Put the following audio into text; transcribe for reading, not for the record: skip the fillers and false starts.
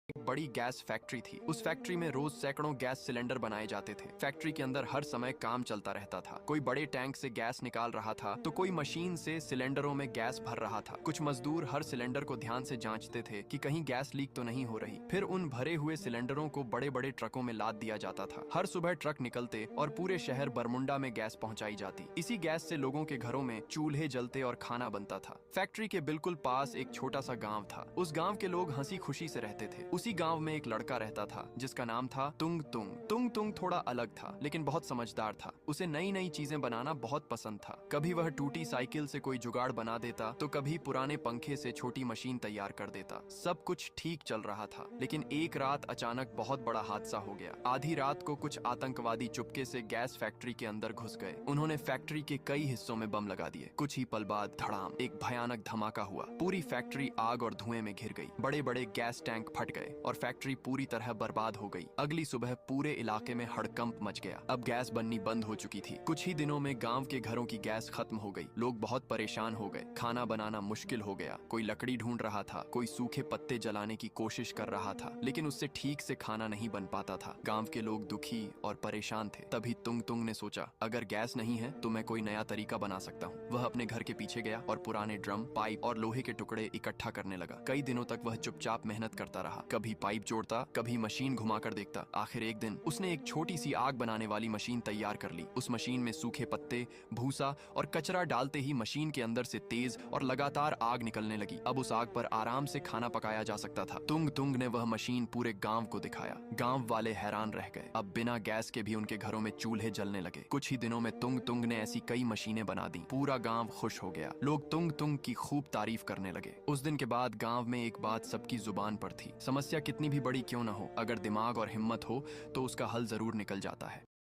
एक बड़ी gas factory थी। उस फैक्ट्री में रोज सैकड़ों गैस सिलेंडर बनाए जाते थे। फैक्ट्री के अंदर हर समय काम चलता रहता था। कोई बड़े टैंक से गैस निकाल रहा था तो कोई मशीन से सिलेंडरों में गैस भर रहा था। कुछ मजदूर हर सिलेंडर को ध्यान से जांचते थे कि कहीं गैस लीक तो नहीं हो रही। फिर उन भरे हुए सिलेंडरों को बड़े बड़े ट्रकों में लाद दिया जाता था। हर सुबह ट्रक निकलते और पूरे शहर बरमुंडा में गैस पहुंचाई जाती। इसी गैस से लोगों के घरों में चूल्हे जलते और खाना बनता था। फैक्ट्री के बिल्कुल पास एक छोटा सा गाँव था। उस गाँव के लोग हंसी खुशी से रहते थे। उसी गाँव में एक लड़का रहता था जिसका नाम था तुंग तुंग। तुंग तुंग थोड़ा अलग था लेकिन बहुत समझदार था। उसे नई नई चीजें बनाना बहुत पसंद था। कभी वह टूटी साइकिल से कोई जुगाड़ बना देता तो कभी पुराने पंखे से छोटी मशीन तैयार कर देता। सब कुछ ठीक चल रहा था लेकिन एक रात अचानक बहुत बड़ा हादसा हो गया। आधी रात को कुछ आतंकवादी चुपके से गैस फैक्ट्री के अंदर घुस गए। उन्होंने फैक्ट्री के कई हिस्सों में बम लगा दिए। कुछ ही पल बाद धड़ाम एक भयानक धमाका हुआ। पूरी फैक्ट्री आग और धुएं में घिर गई। बड़े बड़े गैस टैंक फट गए और फैक्ट्री पूरी तरह बर्बाद हो गई। अगली सुबह पूरे इलाके में हड़कंप मच गया। अब गैस बननी बंद हो चुकी थी। कुछ ही दिनों में गांव के घरों की गैस खत्म हो गई। लोग बहुत परेशान हो गए। खाना बनाना मुश्किल हो गया। कोई लकड़ी ढूंढ रहा था, कोई सूखे पत्ते जलाने की कोशिश कर रहा था लेकिन उससे ठीक से खाना नहीं बन पाता था। गांव के लोग दुखी और परेशान थे। तभी तुंग तुंग ने सोचा, अगर गैस नहीं है तो मैं कोई नया तरीका बना सकता हूँ। वह अपने घर के पीछे गया और पुराने ड्रम, पाइप और लोहे के टुकड़े इकट्ठा करने लगा। कई दिनों तक वह चुपचाप मेहनत करता रहा। कभी पाइप जोड़ता, कभी मशीन घुमाकर देखता। आखिर एक दिन उसने एक छोटी सी आग बनाने वाली मशीन तैयार कर ली। उस मशीन में सूखे पत्ते, भूसा और कचरा डालते ही मशीन के अंदर से तेज और लगातार आग निकलने लगी। अब उस आग पर आराम से खाना पकाया जा सकता था। तुंग तुंग ने वह मशीन पूरे गांव को दिखाया। गांव वाले हैरान रह गए। अब बिना गैस के भी उनके घरों में चूल्हे जलने लगे। कुछ ही दिनों में तुंग तुंग ने ऐसी कई मशीनें बना दी। पूरा गांव खुश हो गया। लोग तुंग तुंग की खूब तारीफ करने लगे। उस दिन के बाद गांव में एक बात सबकी जुबान पर थी, समस्या कितनी भी बड़ी क्यों न हो, अगर दिमाग और हिम्मत हो तो उसका हल जरूर निकल जाता है।